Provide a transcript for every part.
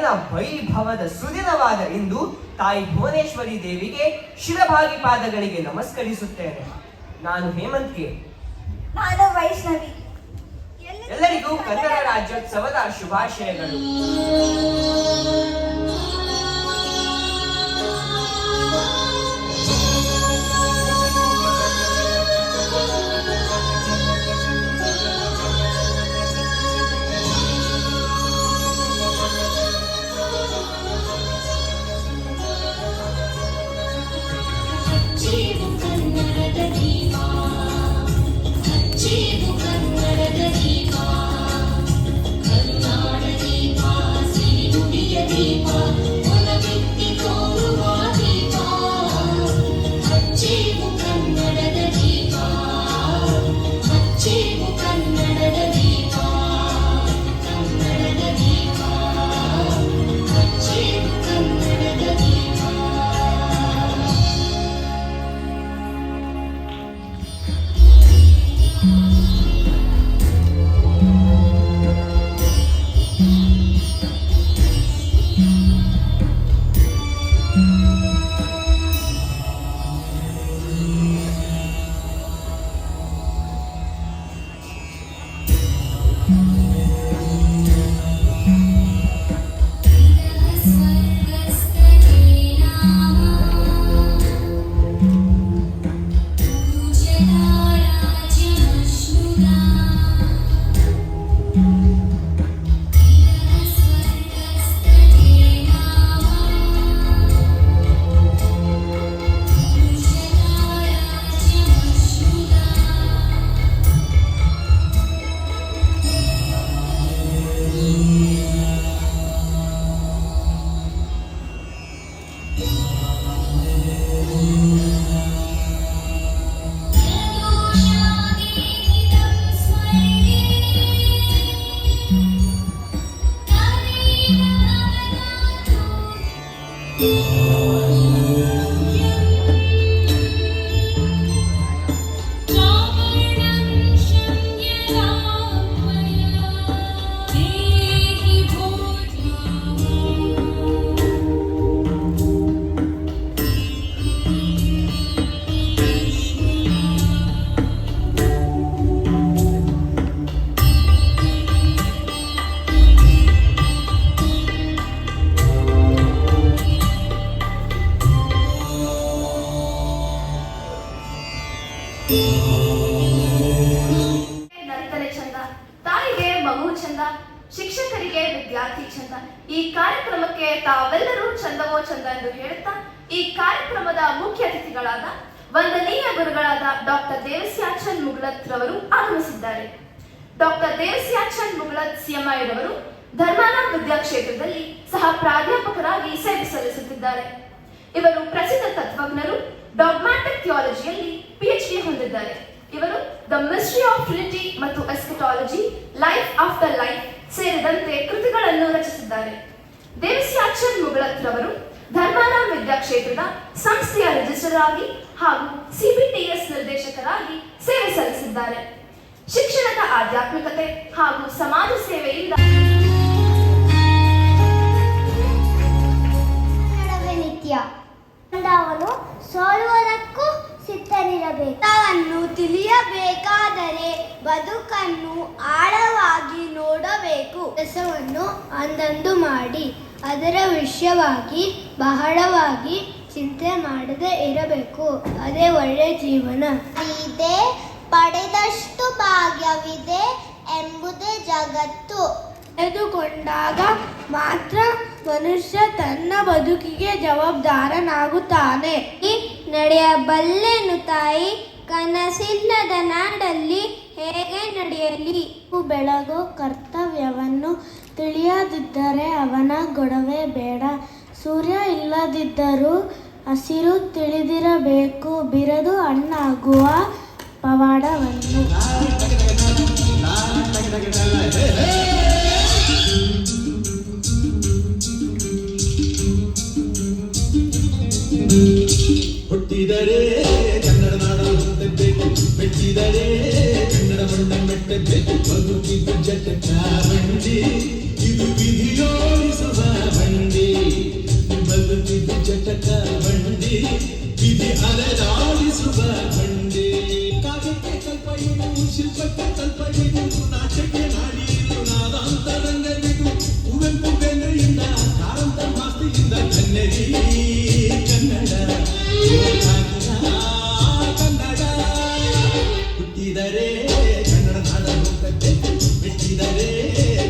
ಪಾವನ ವೈಭವದ ಸುದಿನವಾದ ಇಂದು ತಾಯಿ ಭುವನೇಶ್ವರಿ ದೇವಿಗೆ ಶಿರಭಾಗಿ ಪಾದಗಳಿಗೆ ನಮಸ್ಕರಿಸುತ್ತೇನೆ. ನಾನು ಹೇಮಂತ್ಗೆ. ನಾನು ವೈಷ್ಣವಿ. ಎಲ್ಲರಿಗೂ ಕನ್ನಡ ರಾಜ್ಯೋತ್ಸವದ ಶುಭಾಶಯಗಳು. ನರ್ತನೆ ಚಂದ, ತಾಯಿಗೆ ಮಗು ಚಂದ, ಶಿಕ್ಷಕರಿಗೆ ವಿದ್ಯಾರ್ಥಿ ಚಂದ. ಈ ಕಾರ್ಯಕ್ರಮಕ್ಕೆ ತಾವೆಲ್ಲರೂ ಚಂದವೋ ಚಂದ ಎಂದು ಹೇಳುತ್ತಾ ಈ ಕಾರ್ಯಕ್ರಮದ ಮುಖ್ಯ ಅತಿಥಿಗಳಾದ ವಂದನೀಯ ಗುರುಗಳಾದ ಡಾಕ್ಟರ್ ದೇವಸ್ಯಾಚನ್ ಮುಗ್ಲತ್ ರವರು ಆಗಮಿಸಿದ್ದಾರೆ. ಡಾಕ್ಟರ್ ದೇವಸ್ಯಾಚನ್ ಮುಗ್ಲತ್ ಸಿಎಂಐ ರವರು ಧರ್ಮಾರಾಮ್ ವಿದ್ಯಾಕ್ಷೇತ್ರದಲ್ಲಿ ಸಹ ಪ್ರಾಧ್ಯಾಪಕರಾಗಿ ಸೇವೆ ಸಲ್ಲಿಸುತ್ತಿದ್ದಾರೆ. ಇವರು ಪ್ರಸಿದ್ಧ ತತ್ವಜ್ಞರು. ಡಾಗ್ಮ್ಯಾಟಿಕ್ ಥಿಯಾಲಜಿಯಲ್ಲಿ PhD ಹೊಂದಿದ್ದಾರೆ. ಇವರು ದ ಮಿಸ್ಟ್ರಿ ಆಫ್ ಟ್ರಿನಿಟಿ ಮತ್ತು ಎಸ್ಕೆಟಾಲಜಿ, ಲೈಫ್ ಆಫ್ಟರ್ ಲೈಫ್ ಸೇರಿದಂತೆ ಕೃತಿಗಳನ್ನು ರಚಿಸಿದ್ದಾರೆ. ದೇವಸ್ಯಾಚನ್ ಮುಗ್ಲತ್ ರವರು ಧರ್ಮಾರಾಮ್ ವಿದ್ಯಾಕ್ಷೇತ್ರದ ಸಂಸ್ಥೆಯ ರಿಜಿಸ್ಟರ್ ಆಗಿ ಹಾಗೂ CBTS ನಿರ್ದೇಶಕರಾಗಿ ಸೇವೆ ಸಲ್ಲಿಸಿದ್ದಾರೆ. ಶಿಕ್ಷಣದ ಆಧ್ಯಾತ್ಮಿಕತೆ ಹಾಗೂ ಸಮಾಜ ಸೇವೆಯಿಂದ ನಿತ್ಯ ಅವನು ಸೋಲುವುದಕ್ಕೂ ಸಿದ್ಧರಿರಬೇಕು. ಅವನ್ನು ತಿಳಿಯಬೇಕಾದರೆ ಬದುಕನ್ನು ಆಳವಾಗಿ ನೋಡಬೇಕು. ಕೆಲಸವನ್ನು ಅಂದಂದು ಮಾಡಿ ಅದರ ವಿಷಯವಾಗಿ ಬಹಳವಾಗಿ ಚಿಂತೆ ಮಾಡದೇ ಇರಬೇಕು. ಅದೇ ಒಳ್ಳೆಯ ಜೀವನ. ಇದೆ ಪಡೆದಷ್ಟು ಭಾಗ್ಯವಿದೆ ಎಂಬುದೇ ಜಗತ್ತು. ತೆಗೆದುಕೊಂಡಾಗ ಮಾತ್ರ ಮನುಷ್ಯ ತನ್ನ ಬದುಕಿಗೆ ಜವಾಬ್ದಾರನಾಗುತ್ತಾನೆ. ನಡೆಯಬಲ್ಲೆನು ತಾಯಿ, ಕನಸಿಲ್ಲದ ನಾಡಲ್ಲಿ ಹೇಗೆ ನಡೆಯಲಿ. ಬೆಳಗೋ ಕರ್ತವ್ಯವನ್ನು ತಿಳಿಯದಿದ್ದರೆ ಅವನ ಗೊಡವೆ ಬೇಡ. ಸೂರ್ಯ ಇಲ್ಲದಿದ್ದರೂ ಹಸಿರು ತಿಳಿದಿರಬೇಕು, ಬಿರದು ಹಣ್ಣಾಗುವ ಪವಾಡವನ್ನು. ಹುಟ್ಟಿದರೆ ಕನ್ನಡ ನಾಡಲು ಹೊಂದಬೇಕು, ಮೆಟ್ಟಿದರೆ ಕನ್ನಡ ಮಣ್ಣ ಮೆಟ್ಟಬೇಕು. ಬದುಕಿದ್ದು ಜಟ ಚಾವಂಡಿ ಇದು ವಿಧಿಯೋಡಿಸುವ ಬಂಡಿ ಬದುಕಿದು ಜಟಕ ಬಂಡಿ ವಿಧಿ ಅಲೆದಾಡಿಸುವ ಬಂಡಿ ಕಾವ್ಯಕ್ಕೆ ಕಲ್ಪ ಇದು ಶಿಲ್ಪಕ್ಕೆ ಕಲ್ಪ ಇದು ನಾಟ್ಯಕ್ಕೆ ನಾಡಿದು ನಾದಾಂತರಂಗವಿದು ಕುವೆಂಪು ಬೆಂದ್ರೆಯಿಂದ ಕಾರಂತ ಮಾಸ್ತಿಯಿಂದ ಕನ್ನಡಿ ಕನ್ನಡ ಕನ್ನಡ ಹುಟ್ಟಿದರೆ ಕನ್ನಡ ನಾಡನ್ನು ಕಟ್ಟಬೇಕು ಮೆಟ್ಟಿದರೆ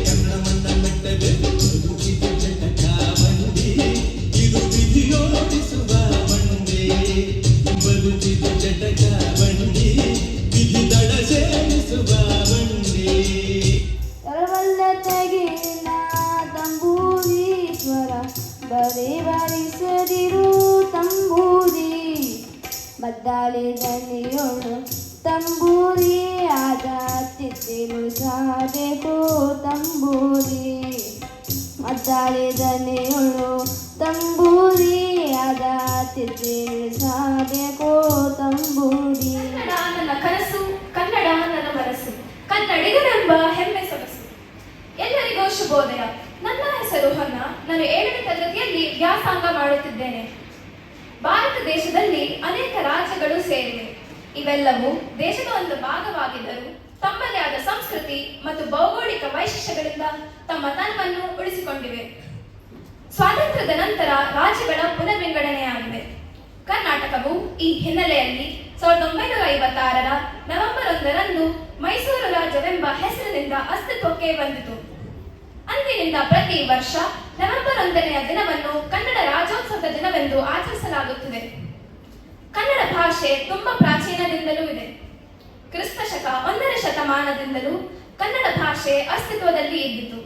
ಕನ್ನಡ ಮಣ್ಣ ಮೆಟ್ಟಬೇಕು ಬದುಕಿದು ಜಟಕ ಬಂಡಿ ಇದು ವಿಧಿಯೋಡಿಸುವ ಬಂಡಿ ಬದುಕಿದು ಜಟಕ ಬಂಡಿ ವಿಧಿ ದಡ ಸೇರಿಸುವ ಬಂಡಿ ಎರವಲ್ಲ ತೆಗಿನ ತಂಬೂರೀಶ್ವರ ಬರೆ ಬಾರಿಸದಿರು ತಂಬೂರಿ ಮದ್ದಾಳೆ ದನಿಯೋಳು ತಂಬೂರಿ ಆದ ತಿದ್ದೆ ನುಡಿಸಬೇಕು ತಂಬೂರಿ ಮದ್ದಾಳೆ ದನಿಯೋಳು ತಂಬೂರಿ ಆದ ತಿದ್ದೆ ನುಡಿಸಬೇಕು ತಂಬೂರಿ. ಕನ್ನಡ ನನ್ನ ಕನಸು, ಕನ್ನಡ ನನ್ನ ಮನಸ್ಸು, ಕನ್ನಡಿಗರೆಂಬ ಹೆಮ್ಮೆ ಸೊಗಸು. ಎಲ್ಲರಿಗೂ ಶುಭೋದಯ. ನನ್ನ ಹೆಸರು ಹೊನ್ನ. ನಾನು 7ನೇ ತರಗತಿಯಲ್ಲಿ ವ್ಯಾಸಂಗ ಮಾಡುತ್ತಿದ್ದೇನೆ. ಭಾರತ ದೇಶದಲ್ಲಿ ಅನೇಕ ರಾಜ್ಯಗಳು ಸೇರಿವೆ. ಇವೆಲ್ಲವೂ ದೇಶದ ಒಂದು ಭಾಗವಾಗಿದ್ದರೂ ತಮ್ಮದೇ ಆದ ಸಂಸ್ಕೃತಿ ಮತ್ತು ಭೌಗೋಳಿಕ ವೈಶಿಷ್ಟ್ಯಗಳಿಂದ ತಮ್ಮ ತನವನ್ನು ಉಳಿಸಿಕೊಂಡಿವೆ. ಸ್ವಾತಂತ್ರ್ಯದ ನಂತರ ರಾಜ್ಯಗಳ ಪುನರ್ವಿಂಗಡಣೆಯಾಗಿದೆ. ಕರ್ನಾಟಕವು ಈ ಹಿನ್ನೆಲೆಯಲ್ಲಿ 1956ರ ನವೆಂಬರ್ 1ರಂದು ಮೈಸೂರು ರಾಜ್ಯವೆಂಬ ಹೆಸರಿನಿಂದ ಅಸ್ತಿತ್ವಕ್ಕೆ ಬಂದಿತು. ಅಂದಿನಿಂದ ಪ್ರತಿ ವರ್ಷ ನವೆಂಬರ್ 1ನೆಯ ದಿನವನ್ನು ಕನ್ನಡ ರಾಜ್ಯೋತ್ಸವದ ದಿನವೆಂದು ಆಚರಿಸಲಾಗುತ್ತಿದೆ. ಕನ್ನಡ ಭಾಷೆ ತುಂಬಾ ಪ್ರಾಚೀನದಿಂದಲೂ ಇದೆ. ಕ್ರಿಸ್ತ ಶಕ 1ನೇ ಶತಮಾನದಿಂದಲೂ ಕನ್ನಡ ಭಾಷೆ ಅಸ್ತಿತ್ವದಲ್ಲಿ ಇದ್ದಿತು.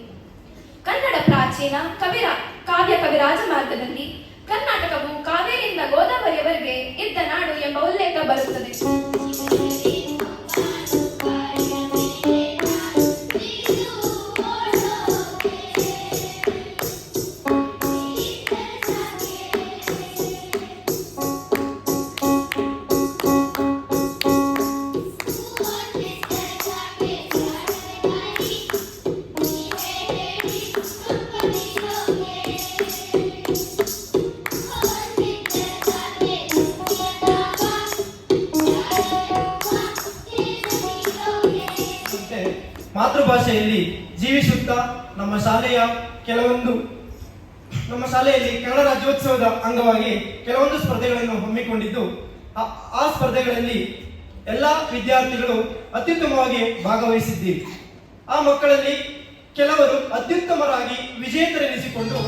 ಕನ್ನಡ ಪ್ರಾಚೀನ ಕಾವ್ಯ ಕವಿರಾಜ ಮಾರ್ಗದಲ್ಲಿ ಕರ್ನಾಟಕವು ಕಾವೇರಿಯಿಂದ ಗೋದಾವರಿಯವರೆಗೆ ಇದ್ದ ನಾಡು ಎಂಬ ಉಲ್ಲೇಖ ಬರುತ್ತದೆ. ಮಾತೃಭಾಷೆಯಲ್ಲಿ ಜೀವಿಸುತ್ತಾ ನಮ್ಮ ಶಾಲೆಯಲ್ಲಿ ಕನ್ನಡ ರಾಜ್ಯೋತ್ಸವದ ಅಂಗವಾಗಿ ಕೆಲವೊಂದು ಸ್ಪರ್ಧೆಗಳನ್ನು ಹಮ್ಮಿಕೊಂಡಿದ್ದು ಆ ಸ್ಪರ್ಧೆಗಳಲ್ಲಿ ಎಲ್ಲ ವಿದ್ಯಾರ್ಥಿಗಳು ಅತ್ಯುತ್ತಮವಾಗಿ ಭಾಗವಹಿಸಿದ್ದೀವಿ. ಆ ಮಕ್ಕಳಲ್ಲಿ ಕೆಲವರು ಅತ್ಯುತ್ತಮರಾಗಿ ವಿಜೇತರೆನಿಸಿಕೊಂಡು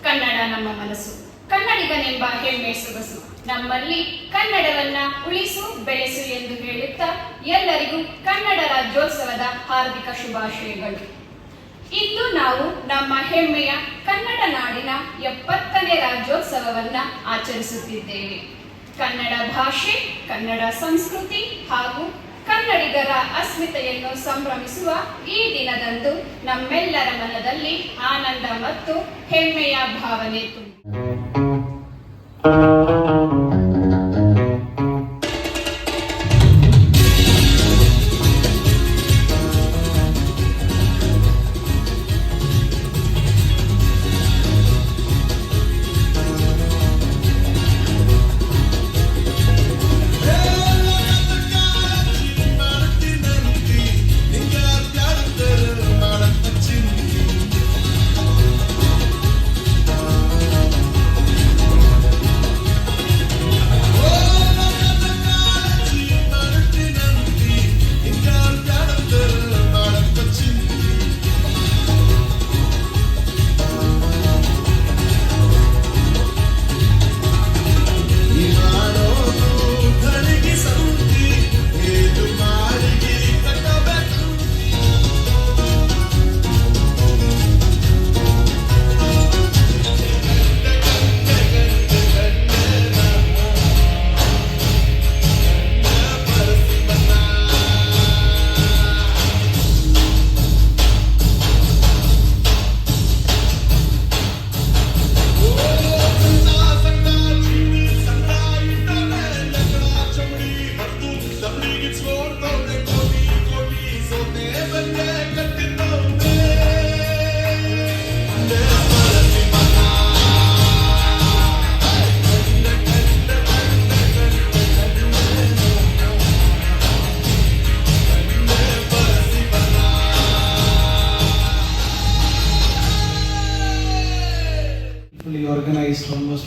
ಕನ್ನಡ ನಮ್ಮ ಮನಸ್ಸು, ಕನ್ನಡಿಗನೆಂಬ ಹೆಮ್ಮೆ ಸೊಗಸು. ನಮ್ಮಲ್ಲಿ ಕನ್ನಡವನ್ನ ಉಳಿಸು ಬೆಳೆಸು ಎಂದು ಹೇಳುತ್ತಾ ಎಲ್ಲರಿಗೂ ಕನ್ನಡ ರಾಜ್ಯೋತ್ಸವದ ಹಾರ್ದಿಕ ಶುಭಾಶಯಗಳು. ಇಂದು ನಾವು ನಮ್ಮ ಹೆಮ್ಮೆಯ ಕನ್ನಡ ನಾಡಿನ 70ನೇ ರಾಜ್ಯೋತ್ಸವವನ್ನ ಆಚರಿಸುತ್ತಿದ್ದೇವೆ. ಕನ್ನಡ ಭಾಷೆ, ಕನ್ನಡ ಸಂಸ್ಕೃತಿ ಹಾಗೂ ಕನ್ನಡಿಗರ ಅಸ್ಮಿತೆಯನ್ನು ಸಂಭ್ರಮಿಸುವ ಈ ದಿನದಂದು ನಮ್ಮೆಲ್ಲರ ಮನದಲ್ಲಿ ಆನಂದ ಮತ್ತು ಹೆಮ್ಮೆಯ ಭಾವನೆ ತುಂಬಿದೆ.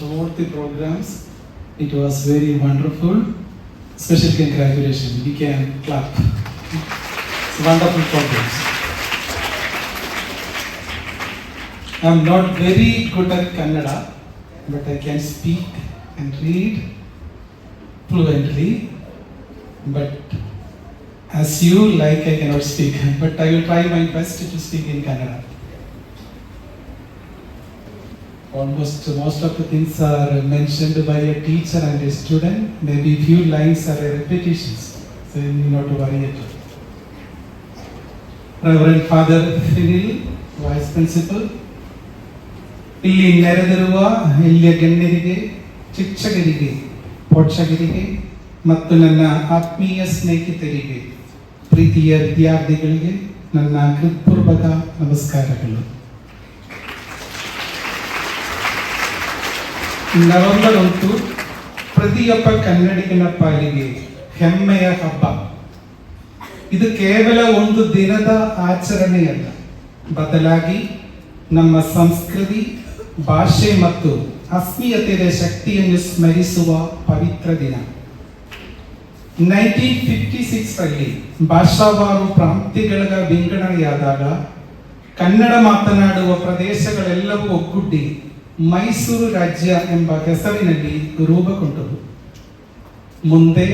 throughout the programs. It was very wonderful. Special congratulations. We can clap. It's wonderful programs. I'm not very good at Kannada, but I can speak and read fluently. But as you like, I cannot speak. But I will try my best to speak in Kannada. Most of the things are mentioned by a teacher and a student. Maybe few lines are repetitions, so you need not to worry at all. Reverend Father Finil, Vice Principal. ಇಲ್ಲಿ ನೆರೆದಿರುವ ಇಲ್ಲಿಯ ಗಣ್ಯರಿಗೆ, ಶಿಕ್ಷಕರಿಗೆ, ಪೋಷಕರಿಗೆ ಮತ್ತು ನನ್ನ ಆತ್ಮೀಯ ಸ್ನೇಹಿತರಿಗೆ, ಪ್ರೀತಿಯ ವಿದ್ಯಾರ್ಥಿಗಳಿಗೆ ನನ್ನ ಹೃತ್ಪೂರ್ವಕ ನಮಸ್ಕಾರಗಳು. ನವೆಂಬರ್ 1 ಪ್ರತಿಯೊಬ್ಬ ಕನ್ನಡಿಗನ ಪಾಲಿಗೆ ಹೆಮ್ಮೆಯ ಹಬ್ಬ. ಇದು ಕೇವಲ ಒಂದು ದಿನದ ಆಚರಣೆಯಲ್ಲ, ಬದಲಾಗಿ ನಮ್ಮ ಸಂಸ್ಕೃತಿ, ಭಾಷೆ ಮತ್ತು ಅಸ್ಮಿತೆಯ ಶಕ್ತಿಯನ್ನು ಸ್ಮರಿಸುವ ಪವಿತ್ರ ದಿನ. 1956 ರಲ್ಲಿ ಭಾಷಾವಾರು ಪ್ರಾಂತ್ಯಗಳ ವಿಂಗಡಣೆಯಾದಾಗ ಕನ್ನಡ ಮಾತನಾಡುವ ಪ್ರದೇಶಗಳೆಲ್ಲವೂ ಒಗ್ಗೂಡಿ ಮೈಸೂರು ರಾಜ್ಯ ಎಂಬ ಹೆಸರಿನಲ್ಲಿ ರೂಪುಗೊಂಡವು. ಮುಂದೆ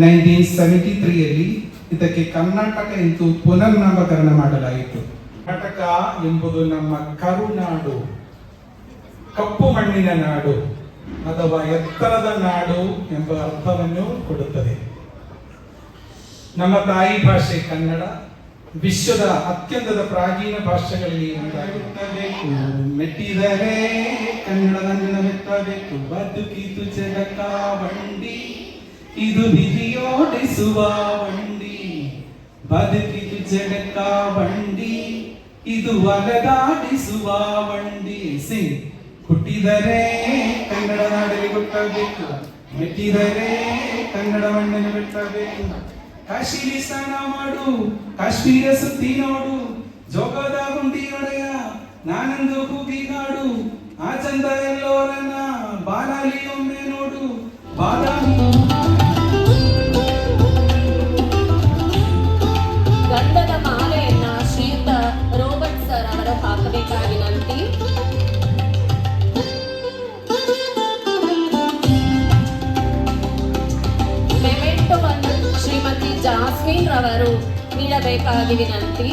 1973ರಲ್ಲಿ ಇದಕ್ಕೆ ಕರ್ನಾಟಕ ಎಂದು ಪುನರ್ನಾಮಕರಣ ಮಾಡಲಾಯಿತು. ಕರ್ನಾಟಕ ಎಂಬುದು ನಮ್ಮ ಕರುನಾಡು, ಕಪ್ಪು ಮಣ್ಣಿನ ನಾಡು ಅಥವಾ ಎತ್ತರದ ನಾಡು ಎಂಬ ಅರ್ಥವನ್ನು ಕೊಡುತ್ತದೆ. ನಮ್ಮ ತಾಯಿ ಭಾಷೆ ಕನ್ನಡ ವಿಶ್ವದ ಅತ್ಯಂತದ ಪ್ರಾಚೀನ ಭಾಷೆಗಳಲ್ಲಿ ಒಂದಾಗಿರಬೇಕು. ಮೆಟ್ಟಿದರೆ ಕನ್ನಡವನ್ನು ಮೆಟ್ಟಬೇಕು, ಬದುಕಿತು ಜಗಕ್ಕ ಬಂಡಿ, ಇದು ವಿಧಿಯೋಡಿಸುವ ಬಂಡಿ, ಬದುಕಿತು ಜಗಕ್ಕ ಬಂಡಿ, ಇದು ಅಲದಾಡಿಸುವ ಬಂಡಿ. ಸಿಂಗ್. ಹುಟ್ಟಿದರೆ ಕನ್ನಡ ನಾಡಿಗೆ ಹುಟ್ಟಬೇಕು, ಮೆಟ್ಟಿದರೆ ಕನ್ನಡ ಮಣ್ಣನ್ನು ಮೆಟ್ಟಬೇಕು. ಕಾಶಿಲಿ ಸ್ನಾನ ಮಾಡು, ಕಾಶ್ಮೀರ ಸುತ್ತಿ ನೋಡು, ಜೋಗದ ಗುಂಡಿ ಒಡೆಯ ನಾನಂದು ಕೂಗಿಗಾಡು, ಆ ಚಂದ ಎಲ್ಲೋರನ್ನ ಬಾಲಾಲಿ ಒಮ್ಮೆ ನೋಡು, ಬಾದಾಮಿ. ಗಂಧದ ಮಾಲೆಯನ್ನ ಶ್ರೀಯುತ ರೋಬರ್ಟ್ ಸರ್ ಅವರು ಹಾಕಬೇಕಾಗಿ ವಿನಂತಿ. ಮೆಮೆಂಟೋವನ್ನು ಶ್ರೀಮತಿ ಜಾಸ್ಮಿನ್ ರವರು ನೀಡಬೇಕಾಗಿ ವಿನಂತಿ.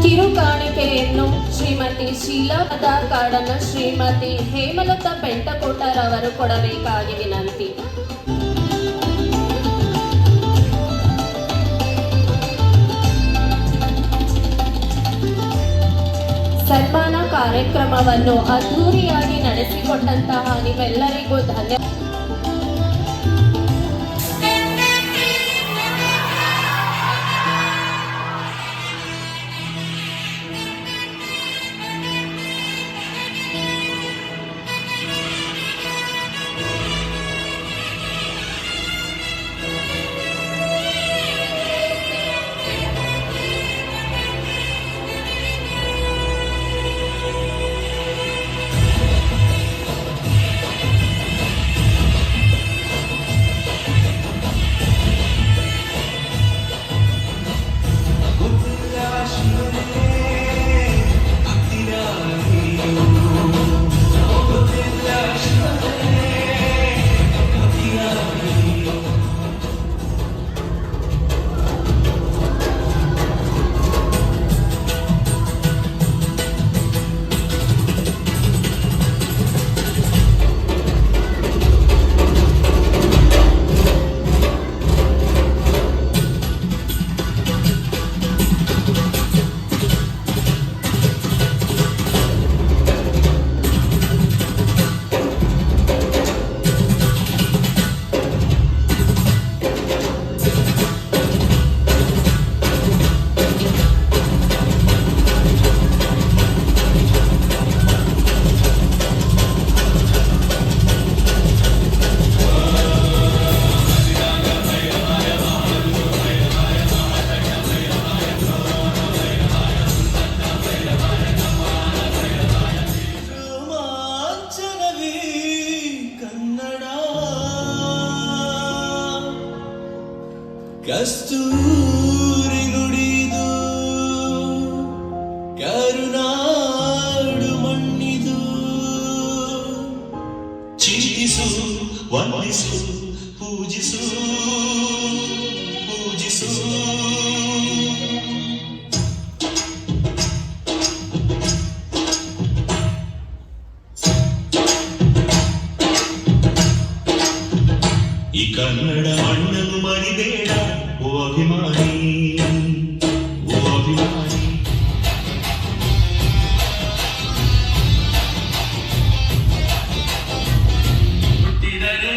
ಕಿರುಕಾಣಿಕೆಯನ್ನು ಶ್ರೀಮತಿ ಶೀಲಾ ಕಾರ್ಡನ್ನು ಶ್ರೀಮತಿ ಹೇಮಲತಾ ಪೆಂಟಕೋಟರ್ ಅವರು ಕೊಡಬೇಕಾಗಿ ವಿನಂತಿ. ಸನ್ಮಾನ ಕಾರ್ಯಕ್ರಮವನ್ನು ಅದ್ಧೂರಿಯಾಗಿ ನಡೆಸಿಕೊಟ್ಟಂತಹ ನೀವೆಲ್ಲರಿಗೂ ಧನ್ಯವಾದ. ಕಸ್ತೂರಿ ನುಡಿದು ಕರುನಾಡು ಮಣ್ಣಿದು ಚಿಂತಿಸು ವಂದಿಸು ಪೂಜಿಸು ಪೂಜಿಸು ಈ ಕನ್ನಡ ಮಣ್ಣನ್ನು ಮರಿಬೇಡ ಓ ಅಭಿಮಾನಿ ಓ ಅಭಿಮಾನಿ ಹುಟ್ಟಿದರೆ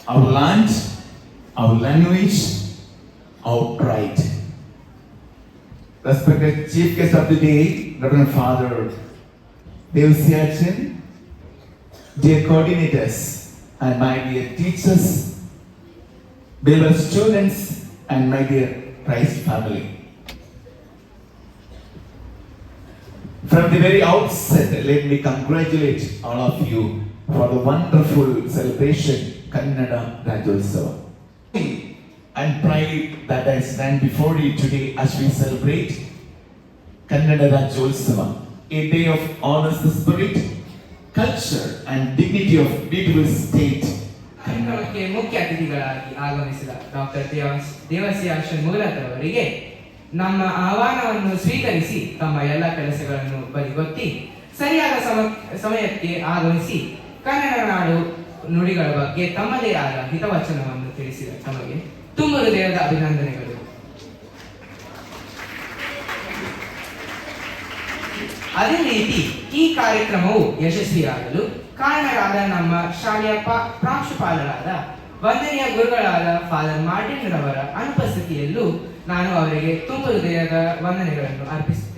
our land, our language, our pride. Respected Chief Guest of the Day, Reverend Father Devasiachan, dear coordinators, and my dear teachers, beloved students, and my dear Christ family. From the very outset, let me congratulate all of you for the wonderful celebration, Kannada Rajyotsava. And pride that I stand before you today as we celebrate Kannada Rajyotsava, a day of honors the spirit, culture, and dignity of beautiful state. ಕಾರ್ಯಕ್ರಮಕ್ಕೆ ಮುಖ್ಯ ಅತಿಥಿಗಳಾಗಿ ಆಗಮಿಸಿದ doctor ದೇವಸಿಯಾಶನ್ ಮೂಲತ ಅವರಿಗೆ ನಮ್ಮ ಆಹ್ವಾನವನ್ನು ಸ್ವೀಕರಿಸಿ ತಮ್ಮ ಎಲ್ಲ ಕೆಲಸಗಳನ್ನು ಬದಿಗೊತ್ತಿ ಸರಿಯಾದ ಸಮಯಕ್ಕೆ ಆಗಮಿಸಿ ಕನ್ನಡ ನಾಡು ನುಡಿಗಳ ಬಗ್ಗೆ ತಮ್ಮದೇ ಆದ ಹಿತವಚನವನ್ನು ತಿಳಿಸಿದ ತಮಗೆ ತುಂಬ ಹೃದಯದ ಅಭಿನಂದನೆಗಳು. ಅದೇ ರೀತಿ ಈ ಕಾರ್ಯಕ್ರಮವು ಯಶಸ್ವಿಯಾಗಲು ಕಾರಣರಾದ ನಮ್ಮ ಶಾಲೆಯ ಪ್ರಾಂಶುಪಾಲರಾದ ವಂದನೀಯ ಗುರುಗಳಾದ ಫಾದರ್ ಮಾರ್ಟಿನ್ ರವರ ಅನುಪಸ್ಥಿತಿಯಲ್ಲೂ ನಾನು ಅವರಿಗೆ ತುಂಬ ಹೃದಯದ ವಂದನೆಗಳನ್ನು ಅರ್ಪಿಸುತ್ತೇನೆ.